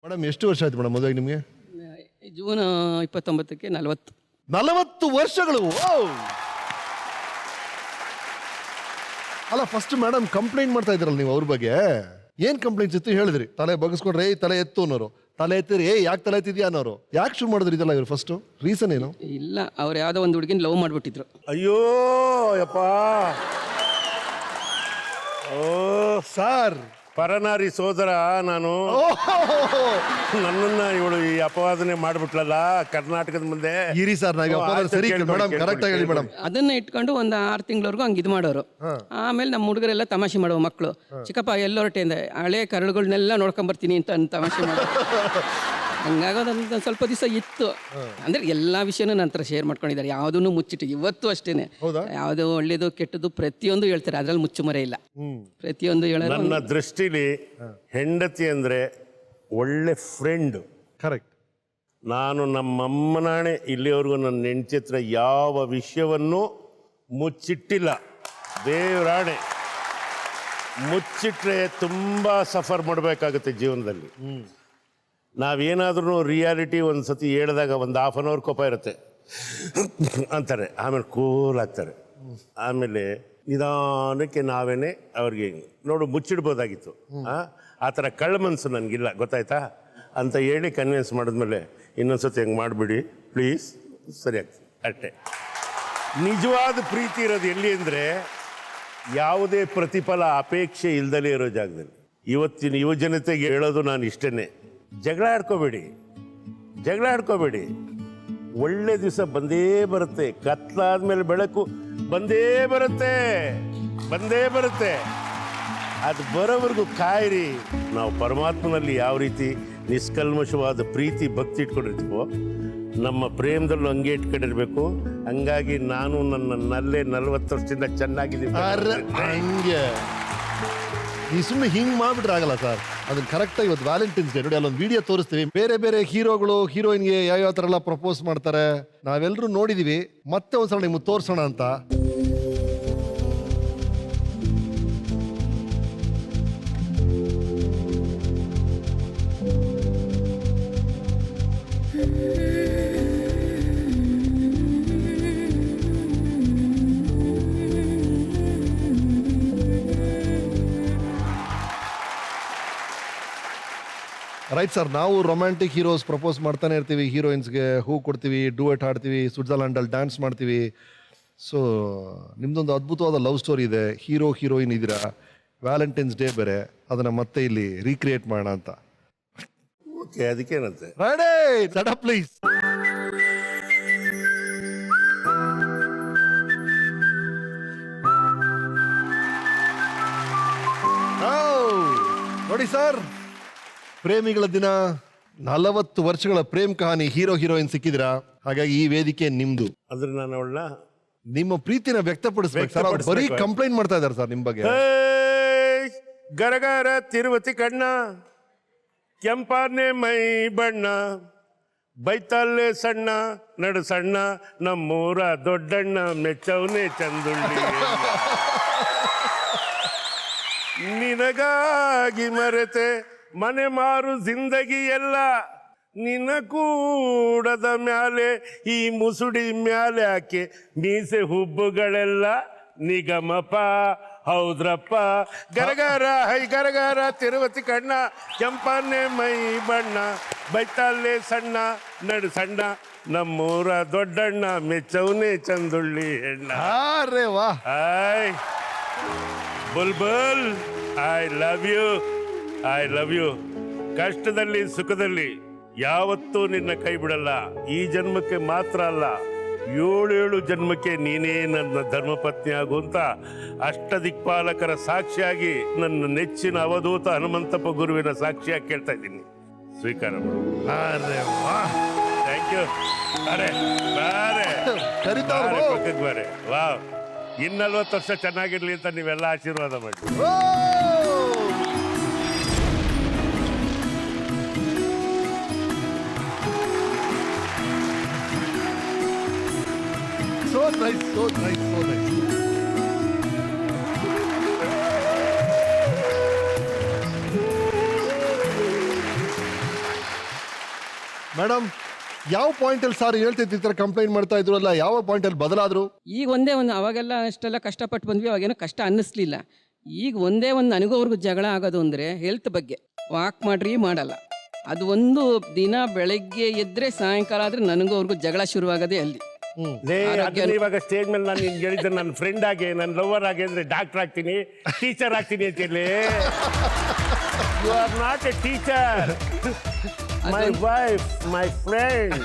Madam ಎಷ್ಟು ವರ್ಷ ಆಯ್ತು ಮೇಡಮ್ ಮದುವೆಗೆ ನಿಮಗೆ? ಜೂನ್ 29ಕ್ಕೆ 40. 40 ವರ್ಷಗಳು. ಅಲ್ಲ ಫಸ್ಟ್ ಮೇಡಮ್ ಕಂಪ್ಲೇಂಟ್ ಮಾಡ್ತಾ ಇದ್ರಲ್ಲ ನೀವು ಅವ್ರ ಬಗ್ಗೆ, ಏನ್ ಕಂಪ್ಲೇಂಟ್ಸ್ ಇತ್ತು ಹೇಳಿದ್ರಿ? ತಲೆ ಬಗ್ಸ್ಕೊಂಡ್ರೆ ತಲೆ ಎತ್ತು ಅನ್ನೋರು, ತಲೆ ಎತ್ತಿರಿ ಯಾಕೆ ತಲೆ ಎತ್ತಿದ್ಯಾ ಅನ್ನೋರು. ಯಾಕೆ ಶುರು ಮಾಡಿದ್ರಿ ಇದೆಲ್ಲ ಇವ್ರು? ಫಸ್ಟ್ ರೀಸನ್ ಏನು? ಇಲ್ಲ, ಅವ್ರು ಯಾವುದೋ ಒಂದು ಹುಡುಗಿನ ಲವ್ ಮಾಡಿಬಿಟ್ಟಿದ್ರು. ಅಯ್ಯೋ ಯಪ್ಪ, ಓ ಸರ್ ಪರನಾರಿ ಸೋದರ ನಾನು. ನನ್ನನ್ನ ಇವಳು ಈ ಅಪವಾದನೆ ಮಾಡ್ಬಿಟ್ಲಲ್ಲ ಕರ್ನಾಟಕದ ಮುಂದೆ. ಇರಿ ಸರ್ ನಾವು ಸರಿ ಮೇಡಮ್ ಕರೆಕ್ಟ್ ಆಗಿ ಹೇಳಿ ಮೇಡಮ್. ಅದನ್ನ ಇಟ್ಕೊಂಡು ಒಂದು 6 ತಿಂಗಳವರೆಗೂ ಹಂಗೆ ಇದು ಮಾಡೋರು. ಆಮೇಲೆ ನಮ್ಮ ಹುಡುಗರೆಲ್ಲ ತಮಾಷೆ ಮಾಡುವ ಮಕ್ಕಳು, ಚಿಕ್ಕಪ್ಪ ಎಲ್ಲೊರಟೆ ಅಂದೆ, ಹಳೆ ಕರಳುಗಳನ್ನೆಲ್ಲ ನೋಡ್ಕೊಂಬರ್ತೀನಿ ಅಂತ ತಮಾಷೆ ಮಾಡೋರು. ಹಂಗಾಗೋದಂತ ಸ್ವಲ್ಪ ದಿವಸ ಇತ್ತು. ಅಂದ್ರೆ ಎಲ್ಲಾ ವಿಷಯನೂ ನಂತರ ಶೇರ್ ಮಾಡ್ಕೊಂಡಿದ್ದಾರೆ, ಯಾವುದನ್ನು ಮುಚ್ಚಿಟ್ಟು. ಇವತ್ತು ಅಷ್ಟೇನೆ, ಯಾವುದು ಒಳ್ಳೇದು ಕೆಟ್ಟದ್ದು ಪ್ರತಿಯೊಂದು ಹೇಳ್ತಾರೆ, ಅದ್ರಲ್ಲಿ ಮುಚ್ಚುಮರೆ ಇಲ್ಲ. ಪ್ರತಿಯೊಂದು ಹೇಳೋದು. ನನ್ನ ದೃಷ್ಟಿಲಿ ಹೆಂಡತಿ ಅಂದ್ರೆ ಒಳ್ಳೆ ಫ್ರೆಂಡ್. ಕರೆಕ್ಟ್. ನಾನು ನಮ್ಮಮ್ಮನಾಣೆ ಇಲ್ಲಿವರೆಗೂ ನನ್ನ ಹೆಂಡತಿ ಹತ್ರ ಯಾವ ವಿಷಯವನ್ನು ಮುಚ್ಚಿಟ್ಟಿಲ್ಲ. ದೇವರಾಣೆ, ಮುಚ್ಚಿಟ್ರೆ ತುಂಬಾ ಸಫರ್ ಮಾಡಬೇಕಾಗುತ್ತೆ ಜೀವನದಲ್ಲಿ. ನಾವೇನಾದ್ರೂ ರಿಯಾಲಿಟಿ ಒಂದು ಸತಿ ಹೇಳಿದಾಗ ಒಂದು ಹಾಫ್ ಅನ್ ಅವರ್ ಕೋಪ ಇರುತ್ತೆ ಅಂತಾರೆ, ಆಮೇಲೆ ಕೂಲ್ ಆಗ್ತಾರೆ. ಆಮೇಲೆ ನಿಧಾನಕ್ಕೆ ನಾವೇನೆ ಅವ್ರಿಗೆ ನೋಡು ಮುಚ್ಚಿಡ್ಬೋದಾಗಿತ್ತು, ಆ ಥರ ಕಳ್ಳ ಮನಸ್ಸು ನನಗಿಲ್ಲ, ಗೊತ್ತಾಯ್ತಾ ಅಂತ ಹೇಳಿ ಕನ್ವಿನ್ಸ್ ಮಾಡಿದ್ಮೇಲೆ ಇನ್ನೊಂದ್ಸತಿ ಹೆಂಗೆ ಮಾಡಿಬಿಡಿ ಪ್ಲೀಸ್, ಸರಿ ಆಗ್ತದೆ ಅಷ್ಟೇ. ನಿಜವಾದ ಪ್ರೀತಿ ಇರೋದು ಎಲ್ಲಿ ಅಂದರೆ ಯಾವುದೇ ಪ್ರತಿಫಲ ಅಪೇಕ್ಷೆ ಇಲ್ದಲೇ ಇರೋ ಜಾಗದಲ್ಲಿ. ಇವತ್ತಿನ ಯುವಜನತೆಗೆ ಹೇಳೋದು ನಾನು ಇಷ್ಟೇ, ಜಗಳ ಆಡ್ಕೋಬೇಡಿ. ಒಳ್ಳೆ ದಿವಸ ಬಂದೇ ಬರುತ್ತೆ, ಕತ್ಲಾದ್ಮೇಲೆ ಬೆಳಕು ಬಂದೇ ಬರುತ್ತೆ. ಅದು ಬರೋವರೆಗೂ ಕಾಯಿರಿ. ನಾವು ಪರಮಾತ್ಮನಲ್ಲಿ ಯಾವ ರೀತಿ ನಿಷ್ಕಲ್ಮಶವಾದ ಪ್ರೀತಿ ಭಕ್ತಿ ಇಟ್ಕೊಂಡಿರ್ತೀವೋ ನಮ್ಮ ಪ್ರೇಮದಲ್ಲೂ ಹಂಗೆ ಇಟ್ಕೊಂಡಿರ್ಬೇಕು. ಹಂಗಾಗಿ ನಾನು ನನ್ನಲ್ಲೇ 40 ವರ್ಷದಿಂದ ಚೆನ್ನಾಗಿದ್ದೀನಿ. ಹಂಗೆ ಈ ಸುಮ್ಮನೆ ಹಿಂಗ್ ಮಾಡ್ಬಿಟ್ರೆ ಆಗಲ್ಲ ಸರ್. ಅದನ್ನ ಕರೆಕ್ಟಾಗಿ ಇವತ್ತು ವ್ಯಾಲೆಂಟೈನ್ಸ್ ಡೇ ನೋಡಿ ಅಲ್ಲೊಂದು ವಿಡಿಯೋ ತೋರಿಸ್ತೀವಿ. ಬೇರೆ ಹೀರೋಗಳು ಹೀರೋಯಿನ್ಗೆ ಯಾವ ಥರ ಎಲ್ಲ ಪ್ರಪೋಸ್ ಮಾಡ್ತಾರೆ ನಾವೆಲ್ಲರೂ ನೋಡಿದೀವಿ. ಮತ್ತೆ ಒಂದ್ಸಲ ನಿಮ್ಗೆ ತೋರಿಸೋಣ ಅಂತ. ರೈಟ್ ಸರ್, ನಾವು ರೊಮ್ಯಾಂಟಿಕ್ ಹೀರೋಸ್ ಪ್ರಪೋಸ್ ಮಾಡ್ತಾನೆ ಇರ್ತೀವಿ, ಹೀರೋಯಿನ್ಸ್ಗೆ ಹೂ ಕೊಡ್ತೀವಿ, ಡೂಯೆಟ್ ಹಾಡ್ತೀವಿ, ಸ್ವಿಟ್ಜರ್ಲ್ಯಾಂಡಲ್ಲಿ ಡ್ಯಾನ್ಸ್ ಮಾಡ್ತೀವಿ. ಸೊ ನಿಮ್ದೊಂದು ಅದ್ಭುತವಾದ ಲವ್ ಸ್ಟೋರಿ ಇದೆ, ಹೀರೋಯಿನ್ ಇದ್ದೀರಾ, ವ್ಯಾಲೆಂಟೈನ್ಸ್ ಡೇ ಬೇರೆ, ಅದನ್ನ ಮತ್ತೆ ಇಲ್ಲಿ ರೀಕ್ರಿಯೇಟ್ ಮಾಡೋಣ ಅಂತ. ಓಕೆ, ಅದಕ್ಕೇನಂತೆ. Ready, set up please. ನೋಡಿ ಸರ್, ಪ್ರೇಮಿಗಳ ದಿನ, 40 ವರ್ಷಗಳ ಪ್ರೇಮ್ ಕಹಾನಿ, ಹೀರೋಯಿನ್ ಸಿಕ್ಕಿದ್ರಾ, ಹಾಗಾಗಿ ಈ ವೇದಿಕೆ ನಿಮ್ದು. ಅಂದ್ರೆ ನಾನು ಅವಳನ್ನ ನಿಮ್ಮ ಪ್ರೀತಿನ ವ್ಯಕ್ತಪಡಿಸ್ಬೇಕು ಸರ್. ಅವ್ರು ಬರೀ ಕಂಪ್ಲೇಂಟ್ ಮಾಡ್ತಾ ಇದಾರೆ ಸರ್ ನಿಮ್ ಬಗ್ಗೆ. ಗರಗರ ತಿರುವತಿ ಕಣ್ಣ, ಕೆಂಪಾನೆ ಮೈ ಬಣ್ಣ, ಬೈತಾಲೆ ಸಣ್ಣ ನಡು ಸಣ್ಣ, ನಮ್ಮೂರ ದೊಡ್ಡಣ್ಣ ಮೆಚ್ಚವನೇ ಚಂದುಳ್ಳಿ. ನಿನಗಾಗಿ ಮರೆತೆ ಮನೆ ಮಾರು ಜಿಂದಗಿ ಎಲ್ಲ, ನಿನ್ನ ಕೂಡದ ಮ್ಯಾಲೆ ಈ ಮುಸುಡಿ ಮ್ಯಾಲೆ ಹಾಕಿ ಮೀಸೆ ಹುಬ್ಬುಗಳೆಲ್ಲ ನಿಗಮಪ ಹೌದ್ರಪ್ಪ. ಗರಗರ ತಿರುವತಿ ಕಣ್ಣ, ಕೆಂಪಾನೆ ಮೈ ಬಣ್ಣ, ಬೈತಾಲೆ ಸಣ್ಣ ನಡು ಸಣ್ಣ, ನಮ್ಮೂರ ದೊಡ್ಡಣ್ಣ ಮೆಚ್ಚವನೇ ಚಂದುಳ್ಳಿ ಹೆಣ್ಣ. ಅರೆ ವಾ, ಹಾಯ್ ಬುಲ್ಬುಲ್, ಐ ಲವ್ ಯು. ಕಷ್ಟದಲ್ಲಿ ಸುಖದಲ್ಲಿ ಯಾವತ್ತೂ ನಿನ್ನ ಕೈ ಬಿಡಲ್ಲ. ಈ ಜನ್ಮಕ್ಕೆ ಮಾತ್ರ ಅಲ್ಲ, 7 ಜನ್ಮಕ್ಕೆ ನೀನೇ ನನ್ನ ಧರ್ಮಪತ್ನಿ ಆಗುವಂತ ಅಷ್ಟದಿಕ್ಪಾಲಕರ ಸಾಕ್ಷಿಯಾಗಿ, ನನ್ನ ನೆಚ್ಚಿನ ಅವಧೂತ ಹನುಮಂತಪ್ಪ ಗುರುವಿನ ಸಾಕ್ಷಿಯಾಗಿ ಕೇಳ್ತಾ ಇದ್ದೀನಿ, ಸ್ವೀಕಾರ ಮಾಡು. ಅರೆ ವಾ, ಥ್ಯಾಂಕ್ ಯು. ಪಕ್ಕಕ್ಕೆ ಬಾರೆ. ವಾವ್, 40 ವರ್ಷ ಚೆನ್ನಾಗಿರ್ಲಿ ಅಂತ ನೀವೆಲ್ಲ ಆಶೀರ್ವಾದ ಮಾಡಿ. So nice. ಮೇಡಮ್ ಯಾವ ಪಾಯಿಂಟಲ್ಲಿ ಸರ್ ಹೇಳ್ತಿತ್ತು ಈ ಥರ ಕಂಪ್ಲೇಂಟ್ ಮಾಡ್ತಾ ಇದ್ರಲ್ಲ, ಯಾವ ಪಾಯಿಂಟಲ್ಲಿ ಬದಲಾದ್ರು? ಈಗ ಒಂದೇ ಒಂದು ಅವಾಗೆಲ್ಲ ಅಷ್ಟೆಲ್ಲ ಕಷ್ಟಪಟ್ಟು ಬಂದ್ವಿ, ಅವಾಗೇನೋ ಕಷ್ಟ ಅನ್ನಿಸ್ಲಿಲ್ಲ. ಈಗ ಒಂದೇ ಒಂದು ನನಗೂ ಅವ್ರಿಗೂ ಜಗಳ ಆಗೋದು ಅಂದರೆ ಹೆಲ್ತ್ ಬಗ್ಗೆ. ವಾಕ್ ಮಾಡ್ರಿ ಮಾಡಲ್ಲ, ಅದು ಒಂದು ದಿನ ಬೆಳಗ್ಗೆ ಎದ್ರೆ ಸಾಯಂಕಾಲ ಆದರೆ ನನಗೂ ಅವ್ರಿಗೂ ಜಗಳ ಶುರುವಾಗೋದೇ ಅಲ್ಲಿ. ಅದನ್ನ ಇವಾಗ ಸ್ಟೇಜ್ ಮೇಲೆ ನಾನು ನಿನ್ಗೆ ಹೇಳಿದ್ದೆ, ನನ್ನ ಫ್ರೆಂಡ್ ಆಗಿ ನನ್ನ ಲವರ್ ಆಗಿ ಅಂದ್ರೆ ಡಾಕ್ಟರ್ ಆಗ್ತೀನಿ, ಟೀಚರ್ ಆಗ್ತೀನಿ ಅಂತ ಹೇಳಿ. You are not a teacher, my wife, my friend.